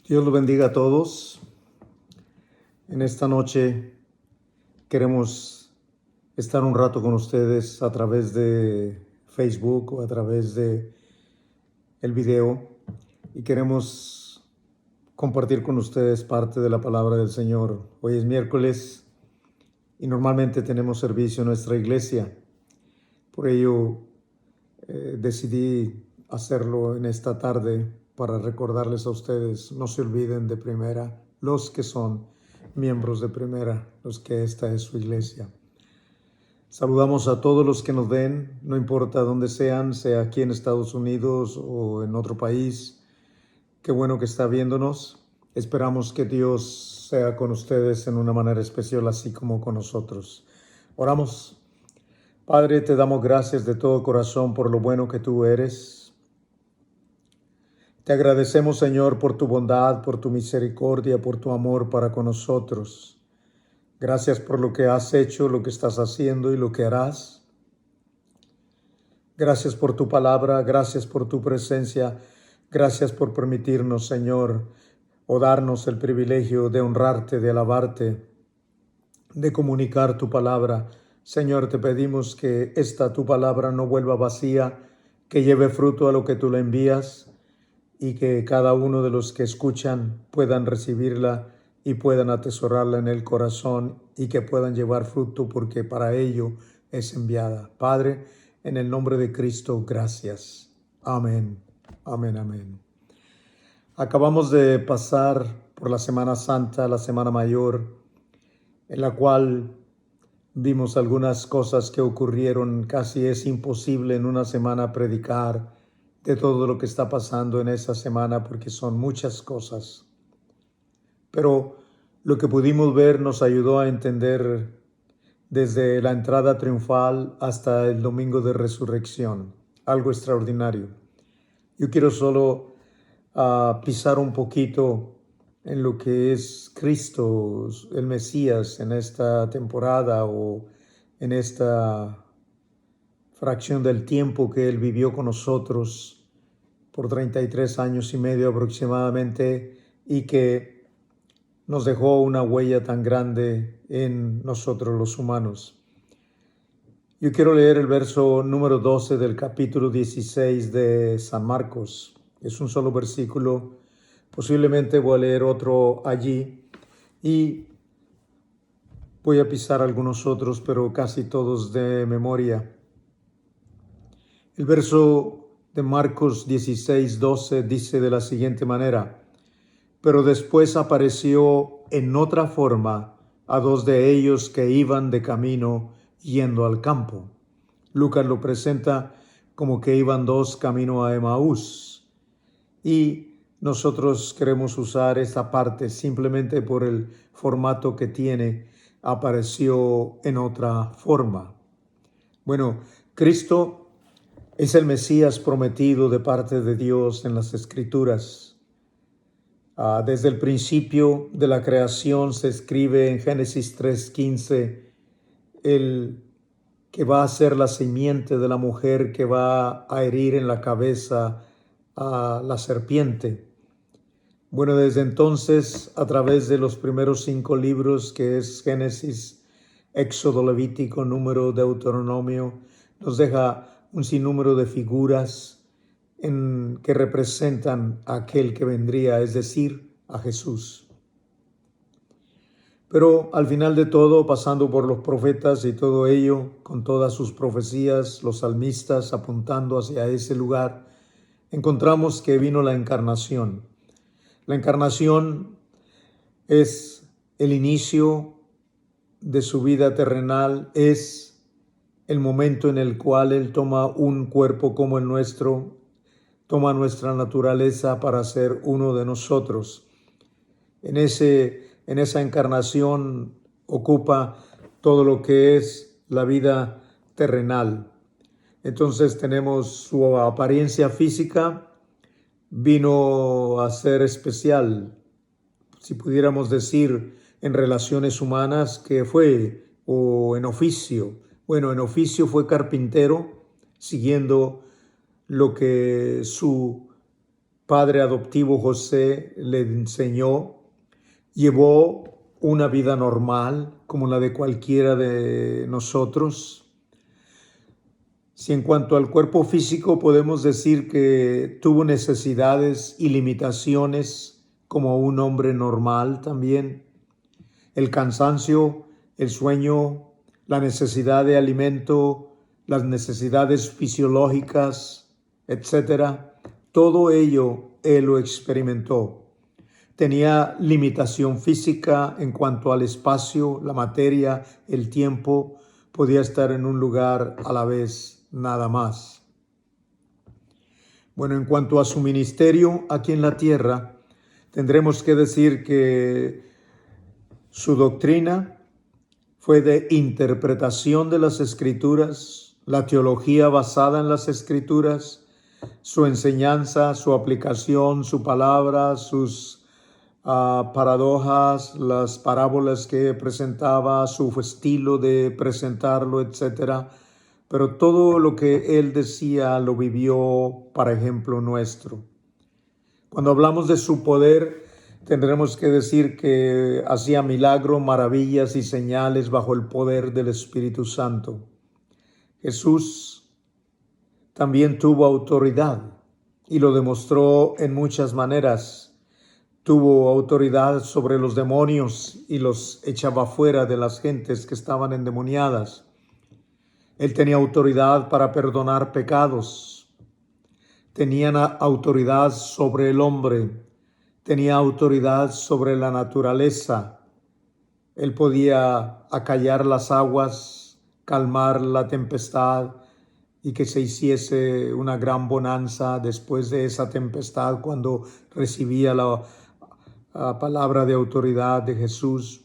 Dios los bendiga a todos. En esta noche queremos estar un rato con ustedes a través de Facebook o a través de el video y queremos compartir con ustedes parte de la palabra del Señor. Hoy es miércoles y normalmente tenemos servicio en nuestra iglesia. Por ello decidí hacerlo en esta tarde para recordarles a ustedes, no se olviden de Primera, los que son miembros de Primera, los que esta es su iglesia. Saludamos a todos los que nos ven, no importa dónde sean, sea aquí en Estados Unidos o en otro país. Qué bueno que está viéndonos. Esperamos que Dios sea con ustedes en una manera especial, así como con nosotros. Oramos. Padre, te damos gracias de todo corazón por lo bueno que tú eres. Te agradecemos, Señor, por tu bondad, por tu misericordia, por tu amor para con nosotros. Gracias por lo que has hecho, lo que estás haciendo y lo que harás. Gracias por tu palabra, gracias por tu presencia, gracias por permitirnos, Señor, o darnos el privilegio de honrarte, de alabarte, de comunicar tu palabra. Señor, te pedimos que esta tu palabra no vuelva vacía, que lleve fruto a lo que tú le envías y que cada uno de los que escuchan puedan recibirla y puedan atesorarla en el corazón y que puedan llevar fruto porque para ello es enviada. Padre, en el nombre de Cristo, gracias. Amén, amén, amén. Acabamos de pasar por la Semana Santa, la Semana Mayor, en la cual vimos algunas cosas que ocurrieron. Casi es imposible en una semana predicar de todo lo que está pasando en esa semana porque son muchas cosas. Pero lo que pudimos ver nos ayudó a entender desde la entrada triunfal hasta el domingo de resurrección, algo extraordinario. Yo quiero solo pisar un poquito en lo que es Cristo, el Mesías, en esta temporada o en esta fracción del tiempo que Él vivió con nosotros por 33 años y medio aproximadamente y que nos dejó una huella tan grande en nosotros los humanos. Yo quiero leer el verso número 12 del capítulo 16 de San Marcos. Es un solo versículo. Posiblemente voy a leer otro allí y voy a pisar algunos otros, pero casi todos de memoria. El verso de Marcos 16:12 dice de la siguiente manera: pero después apareció en otra forma a dos de ellos que iban de camino yendo al campo. Lucas lo presenta como que iban dos camino a Emaús. Y nosotros queremos usar esta parte simplemente por el formato que tiene. Apareció en otra forma. Bueno, Cristo es el Mesías prometido de parte de Dios en las Escrituras. Desde el principio de la creación se escribe en Génesis 3:15 el que va a ser la simiente de la mujer que va a herir en la cabeza a la serpiente. Bueno, desde entonces, a través de los primeros 5 libros, que es Génesis, Éxodo, Levítico, Número, Deuteronomio, nos deja un sinnúmero de figuras que representan a aquel que vendría, es decir, a Jesús. Pero al final de todo, pasando por los profetas y todo ello, con todas sus profecías, los salmistas apuntando hacia ese lugar, encontramos que vino la encarnación. La encarnación es el inicio de su vida terrenal, es el momento en el cual Él toma un cuerpo como el nuestro, toma nuestra naturaleza para ser uno de nosotros. En esa encarnación ocupa todo lo que es la vida terrenal. Entonces tenemos su apariencia física, vino a ser especial, si pudiéramos decir, en relaciones humanas, que fue, o en oficio. Bueno, en oficio fue carpintero, siguiendo lo que su padre adoptivo José le enseñó, llevó una vida normal como la de cualquiera de nosotros. Si en cuanto al cuerpo físico podemos decir que tuvo necesidades y limitaciones como un hombre normal también, el cansancio, el sueño, la necesidad de alimento, las necesidades fisiológicas, etcétera, todo ello él lo experimentó. Tenía limitación física en cuanto al espacio, la materia, el tiempo, podía estar en un lugar a la vez, nada más. Bueno, en cuanto a su ministerio aquí en la tierra, tendremos que decir que su doctrina fue de interpretación de las Escrituras, la teología basada en las Escrituras, su enseñanza, su aplicación, su palabra, sus paradojas, las parábolas que presentaba, su estilo de presentarlo, etcétera. Pero todo lo que él decía lo vivió para ejemplo nuestro. Cuando hablamos de su poder, tendremos que decir que hacía milagros, maravillas y señales bajo el poder del Espíritu Santo. Jesús también tuvo autoridad y lo demostró en muchas maneras. Tuvo autoridad sobre los demonios y los echaba fuera de las gentes que estaban endemoniadas. Él tenía autoridad para perdonar pecados. Tenía autoridad sobre el hombre. Tenía autoridad sobre la naturaleza. Él podía acallar las aguas, calmar la tempestad y que se hiciese una gran bonanza después de esa tempestad cuando recibía la palabra de autoridad de Jesús.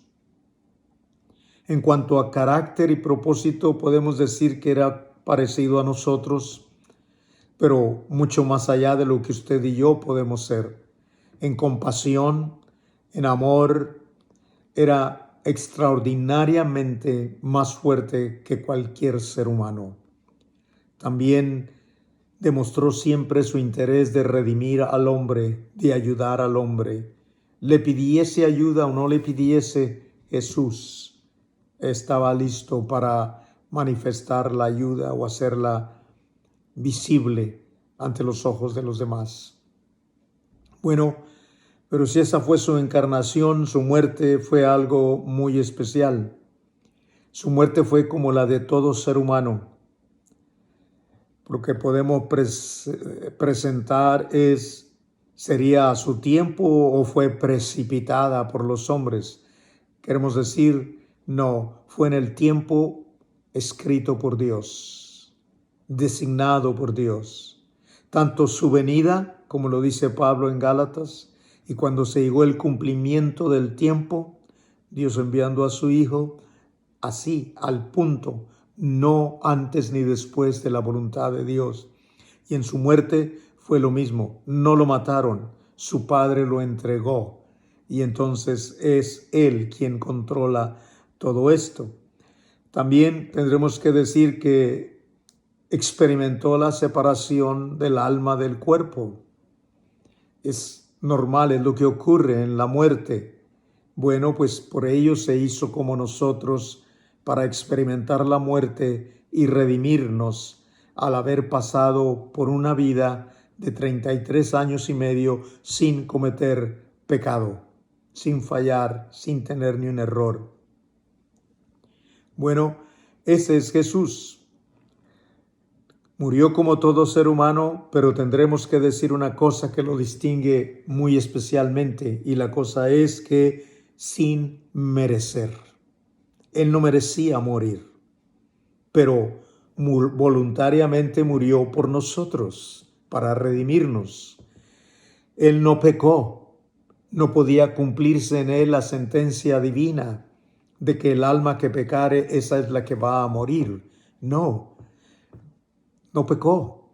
En cuanto a carácter y propósito, podemos decir que era parecido a nosotros, pero mucho más allá de lo que usted y yo podemos ser. En compasión, en amor, era extraordinariamente más fuerte que cualquier ser humano. También demostró siempre su interés de redimir al hombre, de ayudar al hombre. Le pidiese ayuda o no le pidiese, Jesús estaba listo para manifestar la ayuda o hacerla visible ante los ojos de los demás. Bueno, pero si esa fue su encarnación, su muerte fue algo muy especial. Su muerte fue como la de todo ser humano. Lo que podemos presentar ¿sería a su tiempo o fue precipitada por los hombres? Queremos decir, no, fue en el tiempo escrito por Dios, designado por Dios. Tanto su venida, como lo dice Pablo en Gálatas, y cuando se llegó el cumplimiento del tiempo, Dios enviando a su Hijo, así, al punto, no antes ni después de la voluntad de Dios. Y en su muerte fue lo mismo, no lo mataron, su Padre lo entregó. Y entonces es Él quien controla todo esto. También tendremos que decir que experimentó la separación del alma del cuerpo. Es normal, es lo que ocurre en la muerte. Bueno, pues por ello se hizo como nosotros para experimentar la muerte y redimirnos al haber pasado por una vida de 33 años y medio sin cometer pecado, sin fallar, sin tener ni un error. Bueno, ese es Jesús. Murió como todo ser humano, pero tendremos que decir una cosa que lo distingue muy especialmente, y la cosa es que sin merecer. Él no merecía morir, pero voluntariamente murió por nosotros, para redimirnos. Él no pecó, no podía cumplirse en él la sentencia divina de que el alma que pecare, esa es la que va a morir. No pecó.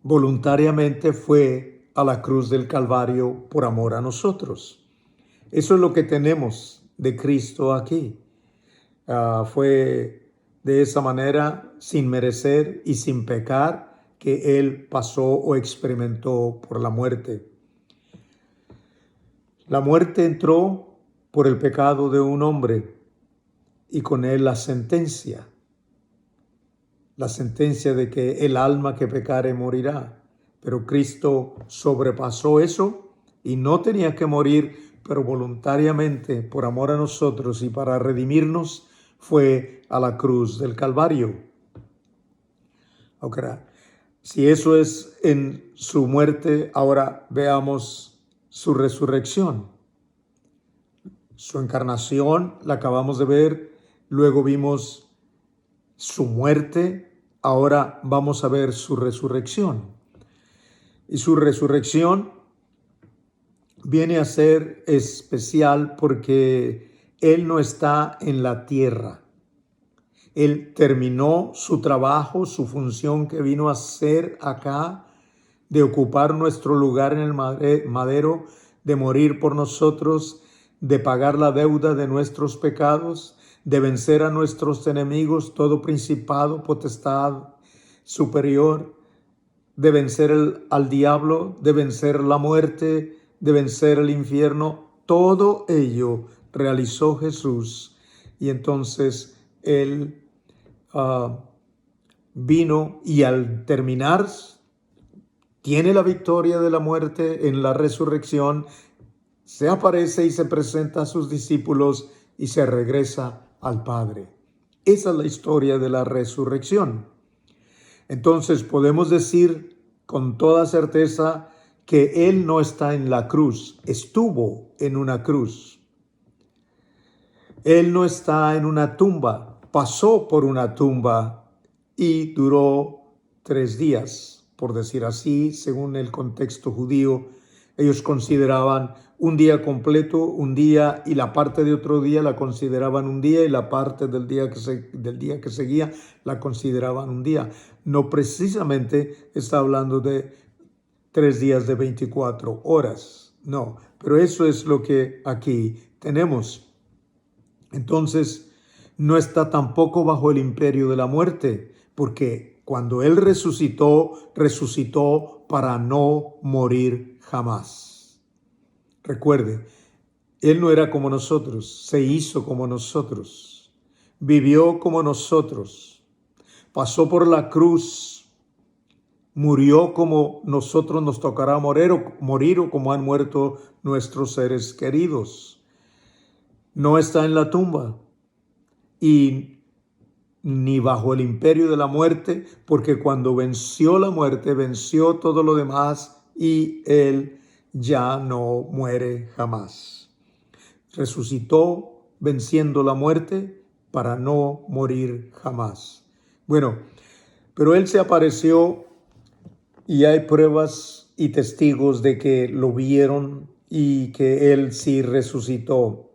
Voluntariamente fue a la cruz del Calvario por amor a nosotros. Eso es lo que tenemos de Cristo aquí. Fue de esa manera, sin merecer y sin pecar, que Él pasó o experimentó por la muerte. La muerte entró por el pecado de un hombre y con él la sentencia de que el alma que pecare morirá. Pero Cristo sobrepasó eso y no tenía que morir, pero voluntariamente, por amor a nosotros y para redimirnos, fue a la cruz del Calvario. Ahora, si eso es en su muerte, ahora veamos su resurrección. Su encarnación la acabamos de ver, luego vimos su muerte, ahora vamos a ver su resurrección. Y su resurrección viene a ser especial porque Él no está en la tierra. Él terminó su trabajo, su función que vino a hacer acá, de ocupar nuestro lugar en el madero, de morir por nosotros, de pagar la deuda de nuestros pecados, de vencer a nuestros enemigos, todo principado, potestad superior, de vencer al diablo, de vencer la muerte, de vencer el infierno. Todo ello realizó Jesús y entonces Él vino y al terminar tiene la victoria de la muerte en la resurrección, se aparece y se presenta a sus discípulos y se regresa al Padre. Esa es la historia de la resurrección. Entonces podemos decir con toda certeza que Él no está en la cruz, estuvo en una cruz. Él no está en una tumba, pasó por una tumba y duró 3 días, por decir así, según el contexto judío. Ellos consideraban un día completo, un día, y la parte de otro día la consideraban un día, y la parte del día que seguía la consideraban un día. No precisamente está hablando de 3 días de 24 horas, no, pero eso es lo que aquí tenemos. Entonces, no está tampoco bajo el imperio de la muerte, porque cuando Él resucitó, resucitó para no morir jamás. Recuerde, Él no era como nosotros, se hizo como nosotros, vivió como nosotros, pasó por la cruz, murió como nosotros nos tocará morir o como han muerto nuestros seres queridos. No está en la tumba y ni bajo el imperio de la muerte, porque cuando venció la muerte, venció todo lo demás y Él ya no muere jamás. Resucitó venciendo la muerte para no morir jamás. Bueno, pero Él se apareció y hay pruebas y testigos de que lo vieron y que Él sí resucitó.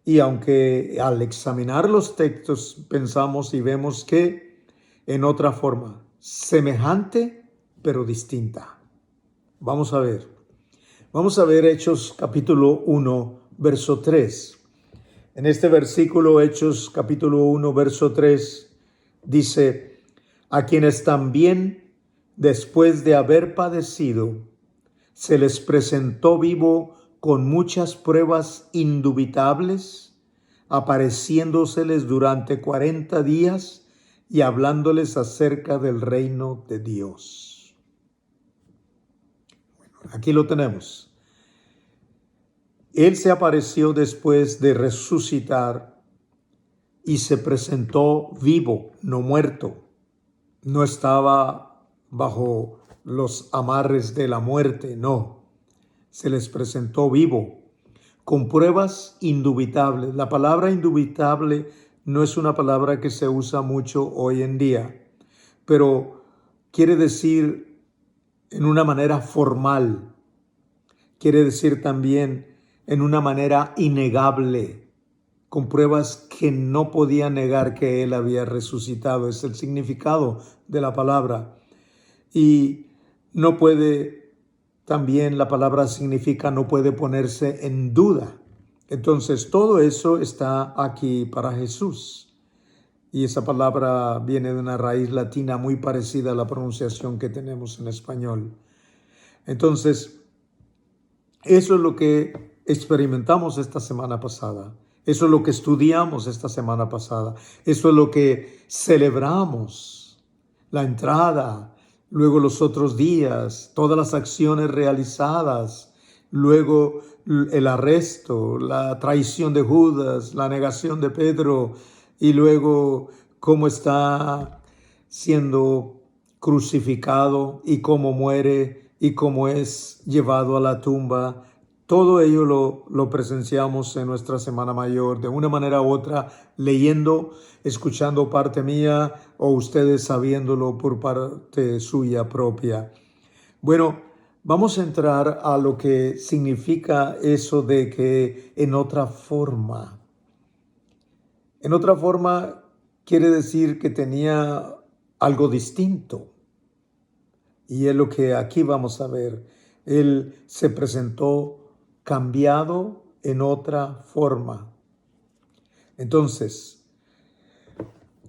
Y aunque al examinar los textos pensamos y vemos que en otra forma, semejante pero distinta. Vamos a ver Hechos capítulo 1, verso 3. En este versículo, Hechos capítulo 1, verso 3, dice: a quienes también, después de haber padecido, se les presentó vivo con muchas pruebas indubitables, apareciéndoseles durante 40 días y hablándoles acerca del reino de Dios. Bueno, aquí lo tenemos. Él se apareció después de resucitar y se presentó vivo, no muerto. No estaba bajo los amarres de la muerte, no. Se les presentó vivo, con pruebas indubitables. La palabra indubitable no es una palabra que se usa mucho hoy en día, pero quiere decir en una manera formal, quiere decir también en una manera innegable, con pruebas que no podía negar que Él había resucitado. Es el significado de la palabra. Y no puede, también la palabra significa no puede ponerse en duda. Entonces todo eso está aquí para Jesús. Y esa palabra viene de una raíz latina muy parecida a la pronunciación que tenemos en español. Entonces, eso es lo que experimentamos esta semana pasada. Eso es lo que estudiamos esta semana pasada. Eso es lo que celebramos. La entrada, luego los otros días, todas las acciones realizadas, luego el arresto, la traición de Judas, la negación de Pedro y luego cómo está siendo crucificado y cómo muere y cómo es llevado a la tumba. Todo ello lo presenciamos en nuestra Semana Mayor, de una manera u otra, leyendo, escuchando parte mía o ustedes sabiéndolo por parte suya propia. Bueno, vamos a entrar a lo que significa eso de que en otra forma. En otra forma quiere decir que tenía algo distinto. Y es lo que aquí vamos a ver. Él se presentó cambiado en otra forma. Entonces,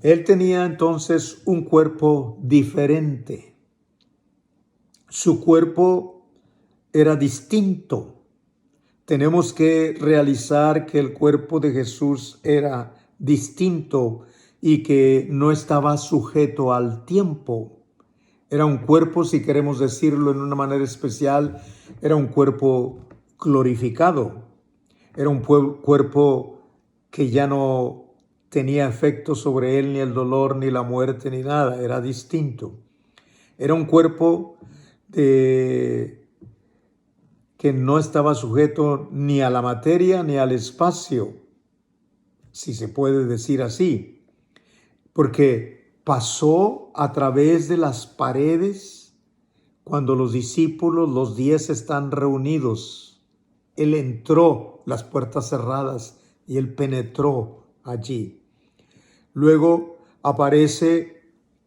él tenía entonces un cuerpo diferente. Su cuerpo era distinto. Tenemos que realizar que el cuerpo de Jesús era distinto y que no estaba sujeto al tiempo. Era un cuerpo, si queremos decirlo en una manera especial, era un cuerpo glorificado. Era un cuerpo que ya no tenía efecto sobre él ni el dolor, ni la muerte, ni nada. Era distinto. Era un cuerpo que no estaba sujeto ni a la materia ni al espacio, si se puede decir así, porque pasó a través de las paredes cuando los discípulos, los 10 están reunidos. Él entró, las puertas cerradas, y él penetró allí. Luego aparece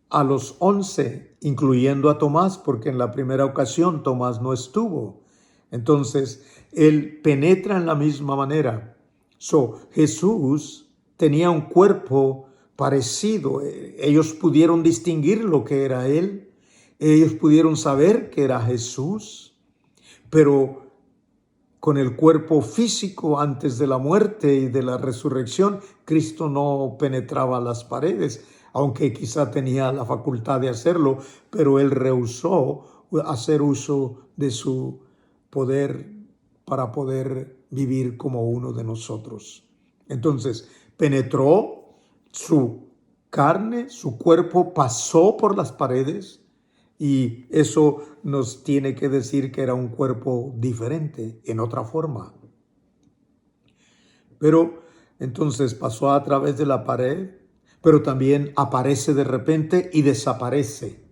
a los 11, incluyendo a Tomás, porque en la primera ocasión Tomás no estuvo. Entonces, él penetra en la misma manera. Jesús tenía un cuerpo parecido. Ellos pudieron distinguir lo que era él. Ellos pudieron saber que era Jesús, pero con el cuerpo físico antes de la muerte y de la resurrección, Cristo no penetraba las paredes, aunque quizá tenía la facultad de hacerlo, pero él rehusó hacer uso de su poder para poder vivir como uno de nosotros. Entonces, penetró su carne, su cuerpo pasó por las paredes, y eso nos tiene que decir que era un cuerpo diferente, en otra forma. Pero entonces pasó a través de la pared, pero también aparece de repente y desaparece.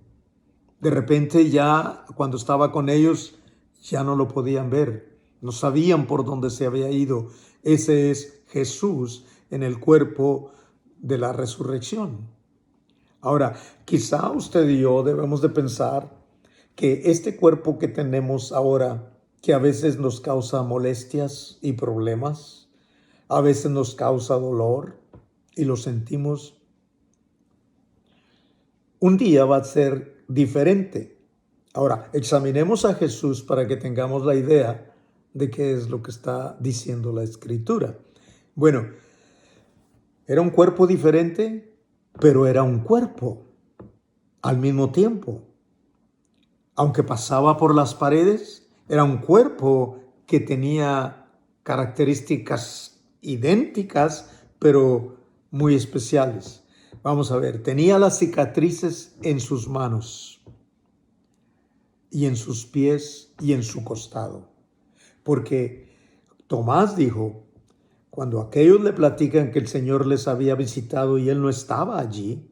De repente ya cuando estaba con ellos ya no lo podían ver, no sabían por dónde se había ido. Ese es Jesús en el cuerpo de la resurrección. Ahora, quizá usted y yo debemos de pensar que este cuerpo que tenemos ahora, que a veces nos causa molestias y problemas, a veces nos causa dolor y lo sentimos, un día va a ser diferente. Ahora, examinemos a Jesús para que tengamos la idea de qué es lo que está diciendo la Escritura. Bueno, era un cuerpo diferente, pero era un cuerpo al mismo tiempo. Aunque pasaba por las paredes, era un cuerpo que tenía características idénticas, pero muy especiales. Vamos a ver, tenía las cicatrices en sus manos y en sus pies y en su costado. Porque Tomás dijo, cuando aquellos le platican que el Señor les había visitado y él no estaba allí,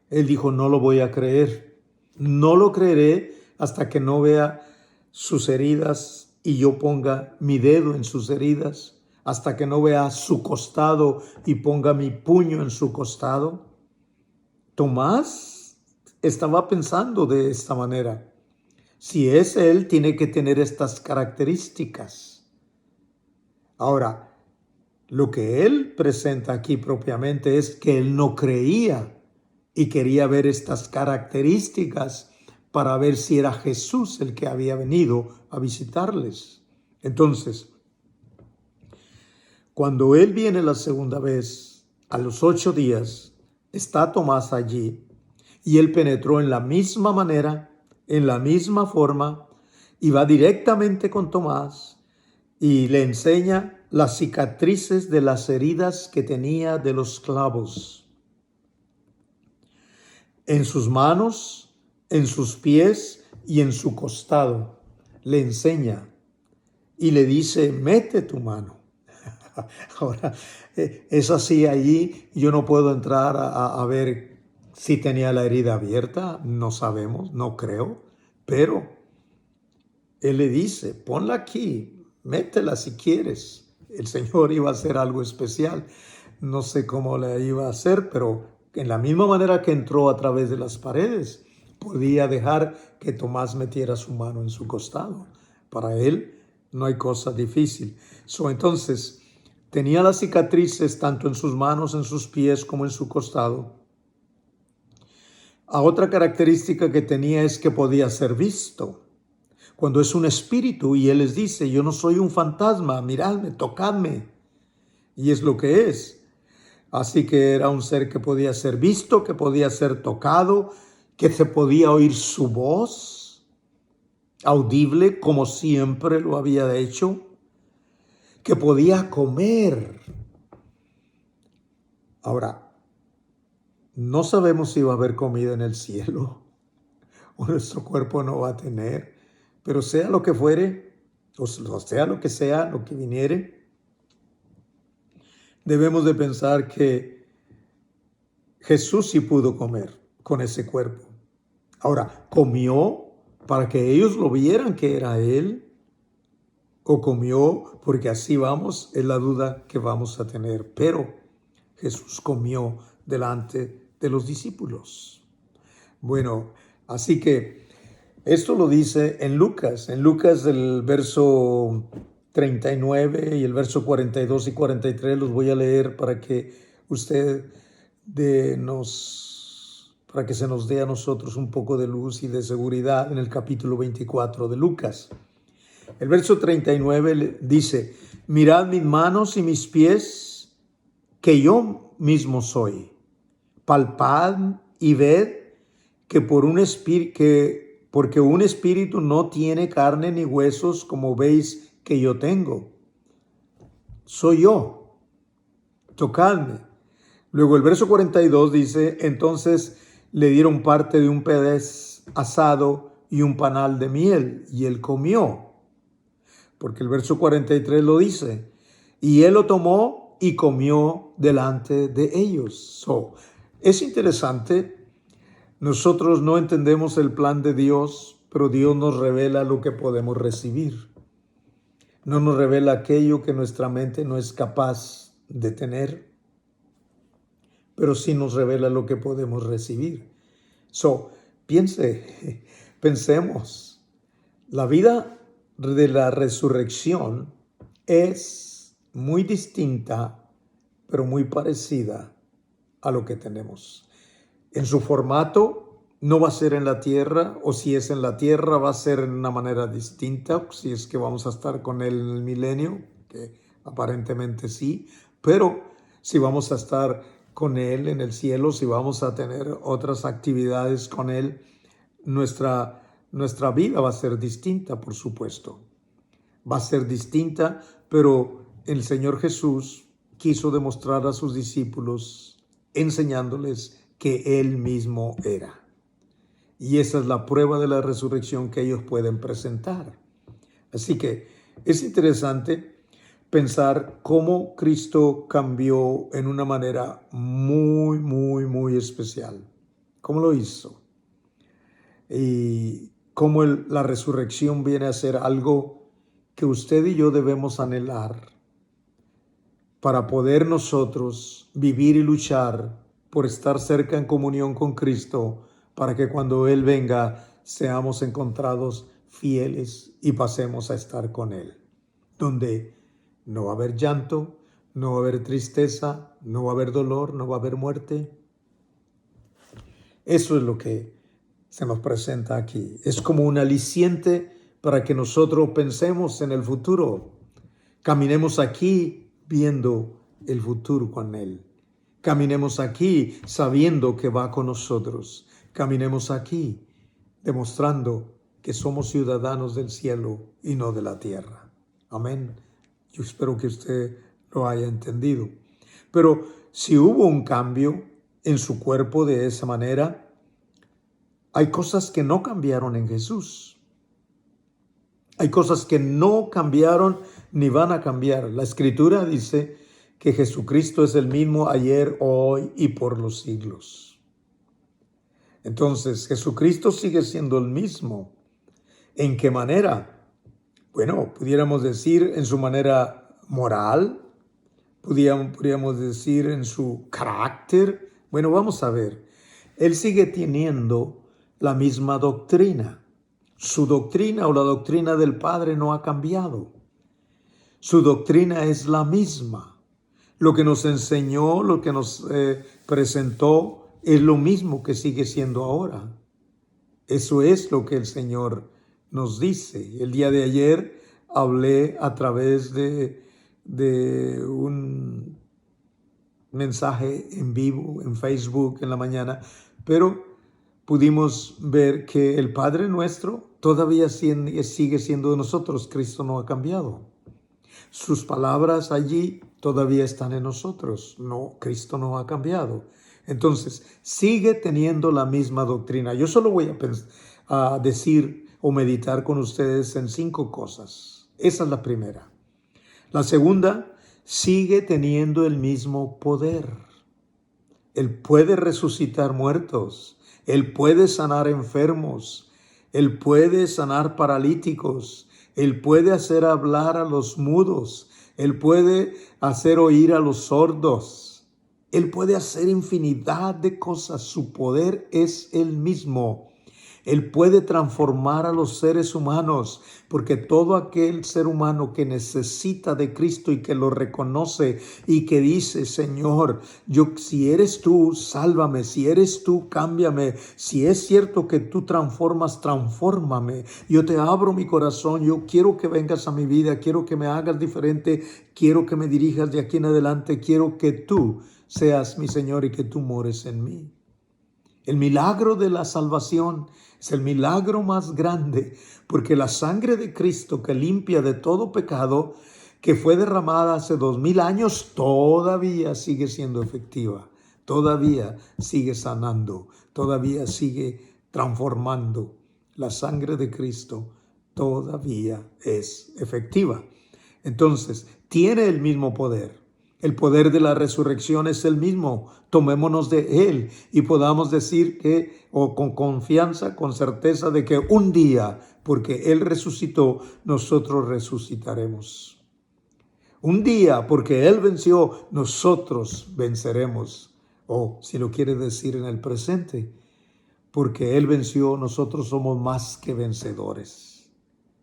él dijo, no lo voy a creer, no lo creeré hasta que no vea sus heridas y yo ponga mi dedo en sus heridas, hasta que no vea su costado y ponga mi puño en su costado. Tomás estaba pensando de esta manera. Si es él, tiene que tener estas características. Ahora, lo que él presenta aquí propiamente es que él no creía y quería ver estas características para ver si era Jesús el que había venido a visitarles. Entonces, Cuando él viene la segunda vez, a los 8 días, está Tomás allí y él penetró en la misma manera, en la misma forma, y va directamente con Tomás y le enseña las cicatrices de las heridas que tenía de los clavos en sus manos, en sus pies y en su costado. Le enseña y le dice, mete tu mano. Ahora, es así allí, yo no puedo entrar a ver si tenía la herida abierta, no sabemos, no creo, pero él le dice, ponla aquí, métela si quieres. El Señor iba a hacer algo especial, no sé cómo le iba a hacer, pero en la misma manera que entró a través de las paredes, podía dejar que Tomás metiera su mano en su costado. Para él no hay cosa difícil. Entonces, tenía las cicatrices tanto en sus manos, en sus pies, como en su costado. Otra característica que tenía es que podía ser visto. Cuando es un espíritu y él les dice, yo no soy un fantasma, miradme, tocadme. Y es lo que es. Así que era un ser que podía ser visto, que podía ser tocado, que se podía oír su voz, audible como siempre lo había hecho, que podía comer. Ahora, no sabemos si va a haber comida en el cielo o nuestro cuerpo no va a tener, pero sea lo que fuere, o sea lo que sea, lo que viniere, debemos de pensar que Jesús sí pudo comer con ese cuerpo. Ahora, ¿comió para que ellos lo vieran que era Él? ¿O comió porque así vamos? Es la duda que vamos a tener. Pero Jesús comió delante de los discípulos. Bueno, así que esto lo dice en Lucas el verso 39 y el verso 42 y 43 los voy a leer para que para que se nos dé a nosotros un poco de luz y de seguridad en el capítulo 24 de Lucas. El verso 39 dice, mirad mis manos y mis pies, que yo mismo soy. Palpad y ved que porque un espíritu no tiene carne ni huesos, como veis que yo tengo. Soy yo. Tocadme. Luego el verso 42 dice, entonces le dieron parte de un pez asado y un panal de miel, y él comió. Porque el verso 43 lo dice, y él lo tomó y comió delante de ellos. Es interesante, nosotros no entendemos el plan de Dios, pero Dios nos revela lo que podemos recibir. No nos revela aquello que nuestra mente no es capaz de tener, pero sí nos revela lo que podemos recibir. Pensemos, la vida de la resurrección es muy distinta, pero muy parecida a lo que tenemos. En su formato no va a ser en la tierra, o si es en la tierra va a ser en una manera distinta, si es que vamos a estar con él en el milenio, que aparentemente sí, pero si vamos a estar con él en el cielo, si vamos a tener otras actividades con él, nuestra vida va a ser distinta, por supuesto. Va a ser distinta, pero el Señor Jesús quiso demostrar a sus discípulos, enseñándoles que Él mismo era. Y esa es la prueba de la resurrección que ellos pueden presentar. Así que es interesante pensar cómo Cristo cambió en una manera muy, muy, muy especial. ¿Cómo lo hizo? Y cómo la resurrección viene a ser algo que usted y yo debemos anhelar para poder nosotros vivir y luchar por estar cerca en comunión con Cristo, para que cuando Él venga seamos encontrados fieles y pasemos a estar con Él, donde no va a haber llanto, no va a haber tristeza, no va a haber dolor, no va a haber muerte. Eso es lo que se nos presenta aquí. Es como un aliciente para que nosotros pensemos en el futuro. Caminemos aquí viendo el futuro con Él. Caminemos aquí sabiendo que va con nosotros. Caminemos aquí demostrando que somos ciudadanos del cielo y no de la tierra. Amén. Yo espero que usted lo haya entendido. Pero si hubo un cambio en su cuerpo de esa manera, hay cosas que no cambiaron en Jesús. Hay cosas que no cambiaron ni van a cambiar. La Escritura dice que Jesucristo es el mismo ayer, hoy y por los siglos. Entonces, Jesucristo sigue siendo el mismo. ¿En qué manera? Bueno, pudiéramos decir en su manera moral, podríamos decir en su carácter. Bueno, vamos a ver. Él sigue teniendo la misma doctrina. Su doctrina o la doctrina del Padre no ha cambiado. Su doctrina es la misma. Lo que nos enseñó, lo que nos presentó, es lo mismo que sigue siendo ahora. Eso es lo que el Señor nos dice. El día de ayer hablé a través de un mensaje en vivo en Facebook en la mañana, pero pudimos ver que el Padre nuestro todavía sigue siendo de nosotros. Cristo no ha cambiado. Sus palabras allí todavía están en nosotros. No, Cristo no ha cambiado. Entonces, sigue teniendo la misma doctrina. Yo solo voy a decir o meditar con ustedes en 5 cosas. Esa es la primera. La segunda, sigue teniendo el mismo poder. Él puede resucitar muertos. Él puede sanar enfermos. Él puede sanar paralíticos. Él puede hacer hablar a los mudos. Él puede hacer oír a los sordos. Él puede hacer infinidad de cosas. Su poder es el mismo. Él puede transformar a los seres humanos, porque todo aquel ser humano que necesita de Cristo y que lo reconoce y que dice, Señor, si eres tú, sálvame, si eres tú, cámbiame, si es cierto que tú transformas, transfórmame, yo te abro mi corazón, yo quiero que vengas a mi vida, quiero que me hagas diferente, quiero que me dirijas de aquí en adelante, quiero que tú seas mi Señor y que tú mores en mí. El milagro de la salvación es el milagro más grande, porque la sangre de Cristo que limpia de todo pecado, que fue derramada hace 2000 años, todavía sigue siendo efectiva, todavía sigue sanando, todavía sigue transformando. La sangre de Cristo todavía es efectiva. Entonces, tiene el mismo poder. El poder de la resurrección es el mismo. Tomémonos de Él y podamos decir que, o con confianza, con certeza de que un día, porque Él resucitó, nosotros resucitaremos. Un día, porque Él venció, nosotros venceremos. O, si lo quiere decir en el presente, porque Él venció, nosotros somos más que vencedores.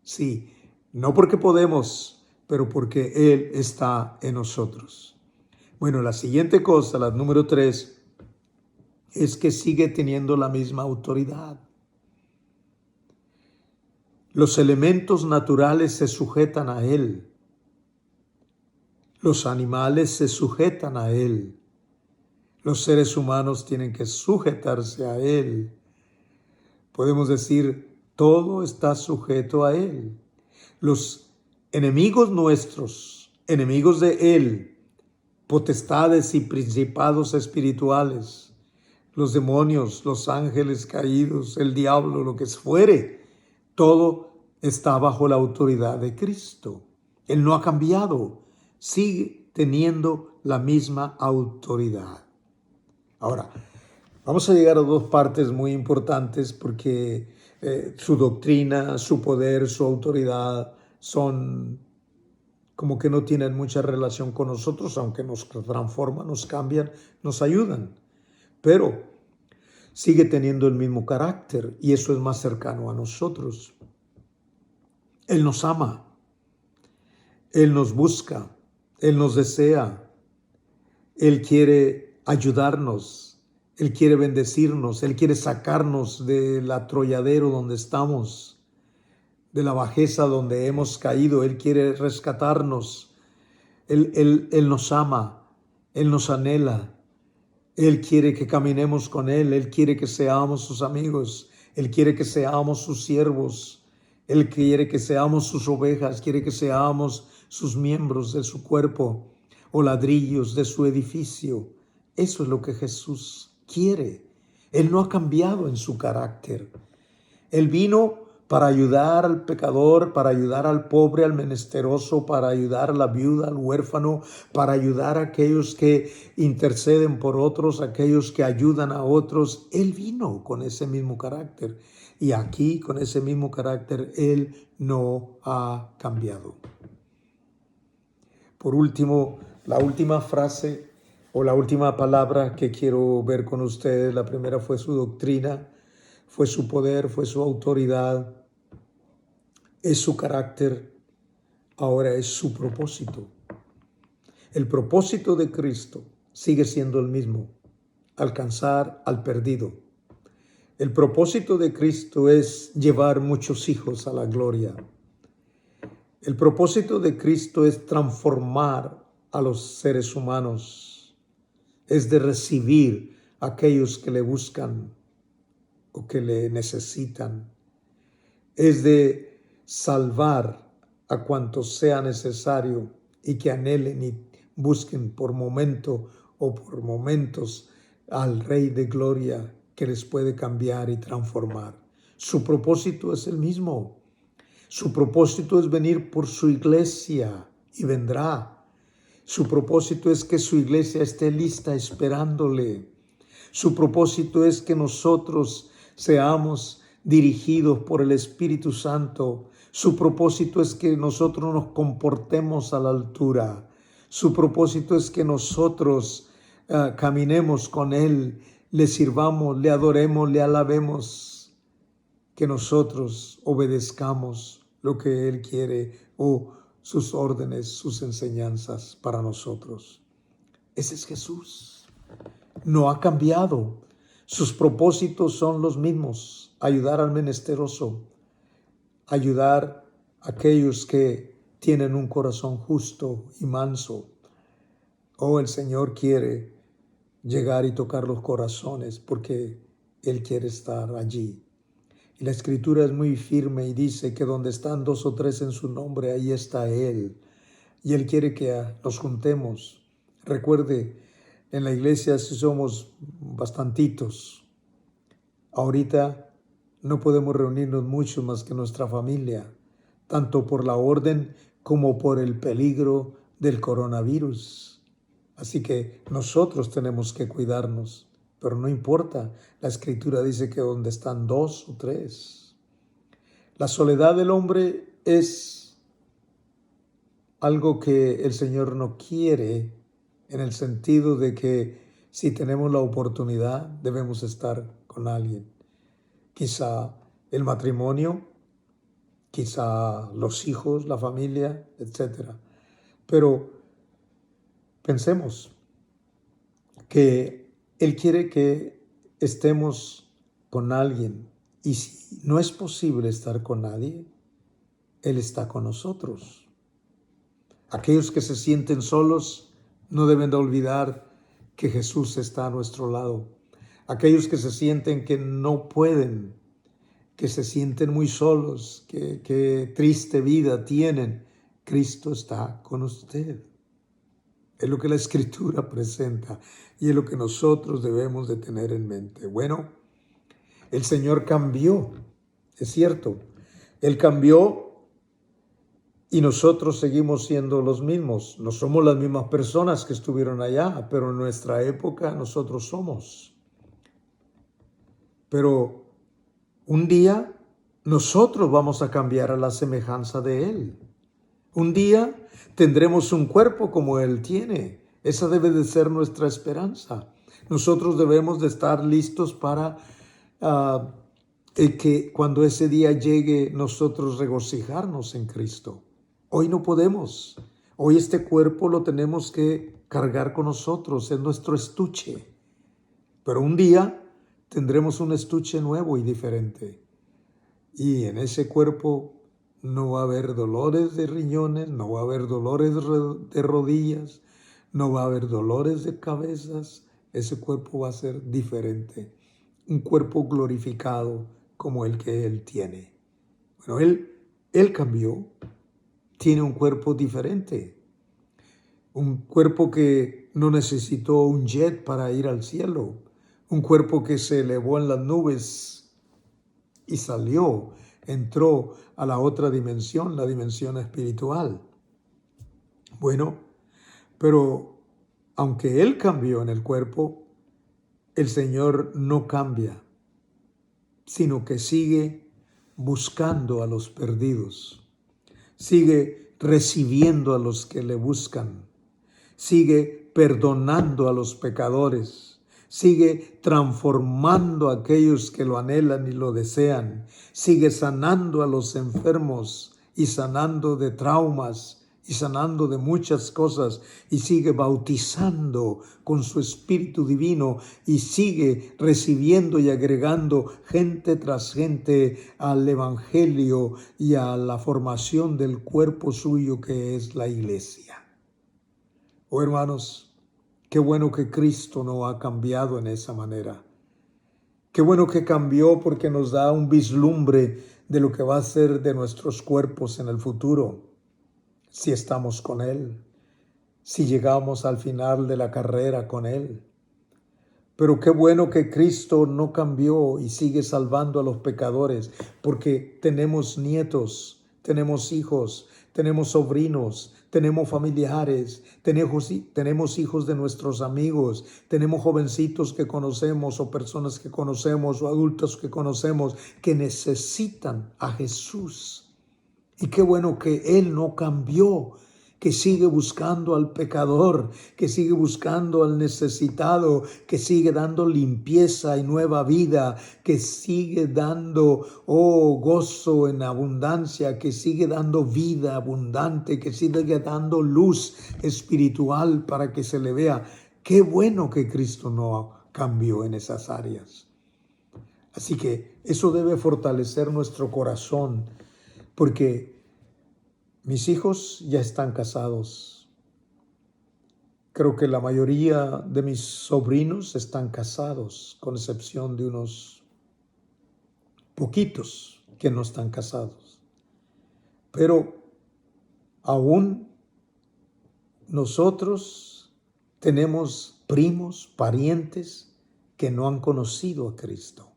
Sí, no porque podemos, pero porque Él está en nosotros. Bueno, la siguiente cosa, la número 3, es que sigue teniendo la misma autoridad. Los elementos naturales se sujetan a Él. Los animales se sujetan a Él. Los seres humanos tienen que sujetarse a Él. Podemos decir, todo está sujeto a Él. Los enemigos nuestros, enemigos de Él, potestades y principados espirituales, los demonios, los ángeles caídos, el diablo, lo que fuere, todo está bajo la autoridad de Cristo. Él no ha cambiado, sigue teniendo la misma autoridad. Ahora, vamos a llegar a 2 partes muy importantes porque su doctrina, su poder, su autoridad son como que no tienen mucha relación con nosotros, aunque nos transforman, nos cambian, nos ayudan. Pero sigue teniendo el mismo carácter y eso es más cercano a nosotros. Él nos ama, Él nos busca, Él nos desea, Él quiere ayudarnos, Él quiere bendecirnos, Él quiere sacarnos del atolladero donde estamos, de la bajeza donde hemos caído. Él quiere rescatarnos. Él nos ama, Él nos anhela, Él quiere que caminemos con Él quiere que seamos sus amigos, Él quiere que seamos sus siervos, Él quiere que seamos sus ovejas, quiere que seamos sus miembros de su cuerpo o ladrillos de su edificio. Eso es lo que Jesús quiere. Él no ha cambiado en su carácter. Él vino para ayudar al pecador, para ayudar al pobre, al menesteroso, para ayudar a la viuda, al huérfano, para ayudar a aquellos que interceden por otros, aquellos que ayudan a otros. Él vino con ese mismo carácter. Y aquí, con ese mismo carácter, Él no ha cambiado. Por último, la última frase o la última palabra que quiero ver con ustedes, la primera fue su doctrina, fue su poder, fue su autoridad, es su carácter, ahora es su propósito. El propósito de Cristo sigue siendo el mismo, alcanzar al perdido. El propósito de Cristo es llevar muchos hijos a la gloria. El propósito de Cristo es transformar a los seres humanos, es de recibir a aquellos que le buscan o que le necesitan, es de salvar a cuantos sea necesario y que anhelen y busquen por momento o por momentos al Rey de Gloria que les puede cambiar y transformar. Su propósito es el mismo. Su propósito es venir por su iglesia y vendrá. Su propósito es que su iglesia esté lista esperándole. Su propósito es que nosotros seamos dirigidos por el Espíritu Santo. Su propósito es que nosotros nos comportemos a la altura. Su propósito es que nosotros caminemos con Él, le sirvamos, le adoremos, le alabemos, que nosotros obedezcamos lo que Él quiere o sus órdenes, sus enseñanzas para nosotros. Ese es Jesús. No ha cambiado. Sus propósitos son los mismos: ayudar al menesteroso, ayudar a aquellos que tienen un corazón justo y manso. Oh, el Señor quiere llegar y tocar los corazones porque Él quiere estar allí. Y la Escritura es muy firme y dice que donde están 2 o 3 en su nombre, ahí está Él. Y Él quiere que nos juntemos. Recuerde, en la iglesia sí somos bastantitos. Ahorita no podemos reunirnos mucho más que nuestra familia, tanto por la orden como por el peligro del coronavirus. Así que nosotros tenemos que cuidarnos, pero no importa. La Escritura dice que donde están 2 o 3. La soledad del hombre es algo que el Señor no quiere, en el sentido de que si tenemos la oportunidad debemos estar con alguien. Quizá el matrimonio, quizá los hijos, la familia, etc. Pero pensemos que Él quiere que estemos con alguien, y si no es posible estar con nadie, Él está con nosotros. Aquellos que se sienten solos no deben de olvidar que Jesús está a nuestro lado. Aquellos que se sienten que no pueden, que se sienten muy solos, que triste vida tienen, Cristo está con usted. Es lo que la Escritura presenta y es lo que nosotros debemos de tener en mente. Bueno, el Señor cambió, es cierto. Él cambió y nosotros seguimos siendo los mismos. No somos las mismas personas que estuvieron allá, pero en nuestra época nosotros somos. Pero un día nosotros vamos a cambiar a la semejanza de Él. Un día tendremos un cuerpo como Él tiene. Esa debe de ser nuestra esperanza. Nosotros debemos de estar listos para que cuando ese día llegue nosotros regocijarnos en Cristo. Hoy no podemos. Hoy este cuerpo lo tenemos que cargar con nosotros, es nuestro estuche. Pero un día tendremos un estuche nuevo y diferente. Y en ese cuerpo no va a haber dolores de riñones, no va a haber dolores de rodillas, no va a haber dolores de cabezas. Ese cuerpo va a ser diferente, un cuerpo glorificado como el que Él tiene. Bueno, Él cambió, tiene un cuerpo diferente, un cuerpo que no necesitó un jet para ir al cielo, un cuerpo que se elevó en las nubes y salió, entró a la otra dimensión, la dimensión espiritual. Bueno, pero aunque Él cambió en el cuerpo, el Señor no cambia, sino que sigue buscando a los perdidos, sigue recibiendo a los que le buscan, sigue perdonando a los pecadores, sigue transformando a aquellos que lo anhelan y lo desean, sigue sanando a los enfermos y sanando de traumas y sanando de muchas cosas, y sigue bautizando con su Espíritu Divino, y sigue recibiendo y agregando gente tras gente al Evangelio y a la formación del cuerpo suyo que es la iglesia. Oh hermanos, qué bueno que Cristo no ha cambiado en esa manera. Qué bueno que cambió, porque nos da un vislumbre de lo que va a ser de nuestros cuerpos en el futuro, si estamos con Él, si llegamos al final de la carrera con Él. Pero qué bueno que Cristo no cambió y sigue salvando a los pecadores, porque tenemos nietos, tenemos hijos, tenemos sobrinos, tenemos familiares, tenemos hijos de nuestros amigos, tenemos jovencitos que conocemos o personas que conocemos o adultos que conocemos que necesitan a Jesús. Y qué bueno que Él no cambió, que sigue buscando al pecador, que sigue buscando al necesitado, que sigue dando limpieza y nueva vida, que sigue dando gozo en abundancia, que sigue dando vida abundante, que sigue dando luz espiritual para que se le vea. Qué bueno que Cristo no cambió en esas áreas. Así que eso debe fortalecer nuestro corazón, porque mis hijos ya están casados. Creo que la mayoría de mis sobrinos están casados, con excepción de unos poquitos que no están casados. Pero aún nosotros tenemos primos, parientes que no han conocido a Cristo.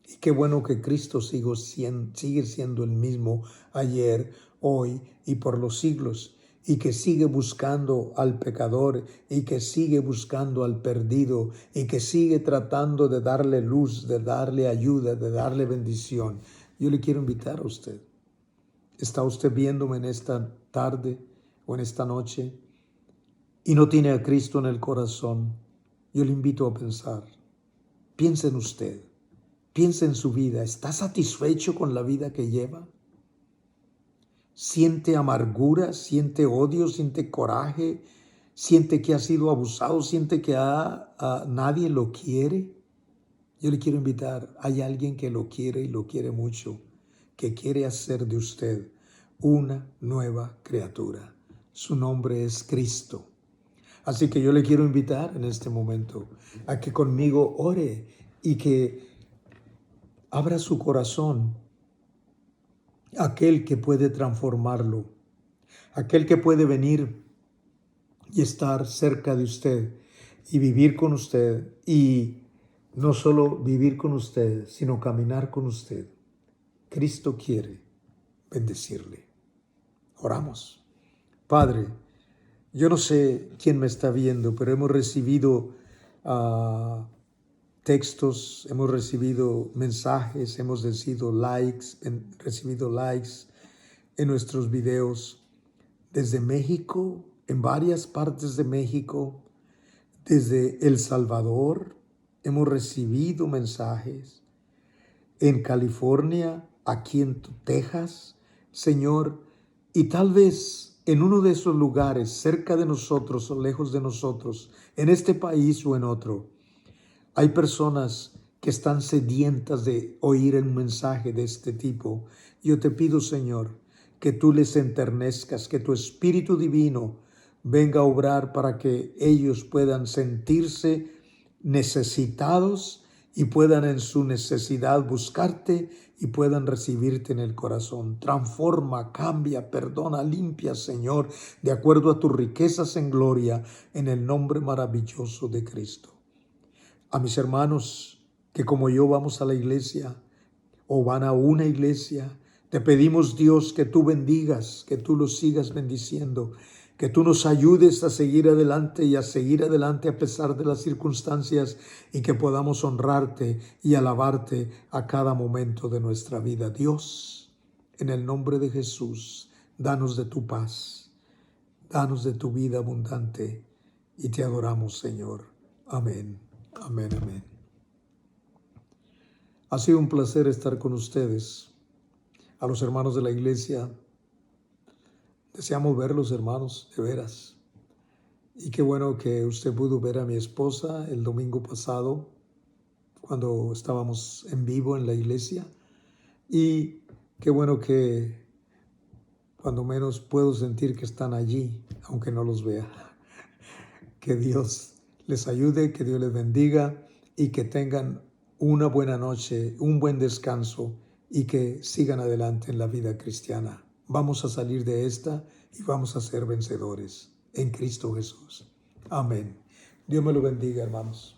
Y qué bueno que Cristo sigue siendo el mismo ayer, hoy y por los siglos, y que sigue buscando al pecador, y que sigue buscando al perdido, y que sigue tratando de darle luz, de darle ayuda, de darle bendición. Yo le quiero invitar a usted. ¿Está usted viéndome en esta tarde o en esta noche y no tiene a Cristo en el corazón? Yo le invito a pensar. Piense en usted. Piensa en su vida. ¿Está satisfecho con la vida que lleva? ¿Siente amargura? ¿Siente odio? ¿Siente coraje? ¿Siente que ha sido abusado? ¿Siente que nadie lo quiere? Yo le quiero invitar. Hay alguien que lo quiere y lo quiere mucho, que quiere hacer de usted una nueva criatura. Su nombre es Cristo. Así que yo le quiero invitar en este momento a que conmigo ore y que abra su corazón a aquel que puede transformarlo, aquel que puede venir y estar cerca de usted y vivir con usted, y no solo vivir con usted, sino caminar con usted. Cristo quiere bendecirle. Oramos. Padre, yo no sé quién me está viendo, pero hemos recibido textos, hemos recibido mensajes, hemos recibido likes en nuestros videos desde México, en varias partes de México, desde El Salvador hemos recibido mensajes, en California, aquí en Texas, Señor, y tal vez en uno de esos lugares, cerca de nosotros o lejos de nosotros, en este país o en otro, hay personas que están sedientas de oír un mensaje de este tipo. Yo te pido, Señor, que tú les enternezcas, que tu Espíritu Divino venga a obrar para que ellos puedan sentirse necesitados y puedan en su necesidad buscarte y puedan recibirte en el corazón. Transforma, cambia, perdona, limpia, Señor, de acuerdo a tus riquezas en gloria, en el nombre maravilloso de Cristo. A mis hermanos que como yo vamos a la iglesia o van a una iglesia, te pedimos, Dios, que tú bendigas, que tú los sigas bendiciendo, que tú nos ayudes a seguir adelante y a seguir adelante a pesar de las circunstancias y que podamos honrarte y alabarte a cada momento de nuestra vida. Dios, en el nombre de Jesús, danos de tu paz, danos de tu vida abundante y te adoramos, Señor. Amén, amén, amén. Ha sido un placer estar con ustedes. A los hermanos de la iglesia, deseamos verlos, hermanos, de veras. Y qué bueno que usted pudo ver a mi esposa el domingo pasado, cuando estábamos en vivo en la iglesia. Y qué bueno que cuando menos puedo sentir que están allí, aunque no los vea. Que Dios les ayude, que Dios les bendiga y que tengan una buena noche, un buen descanso y que sigan adelante en la vida cristiana. Vamos a salir de esta y vamos a ser vencedores en Cristo Jesús. Amén. Dios me lo bendiga, hermanos.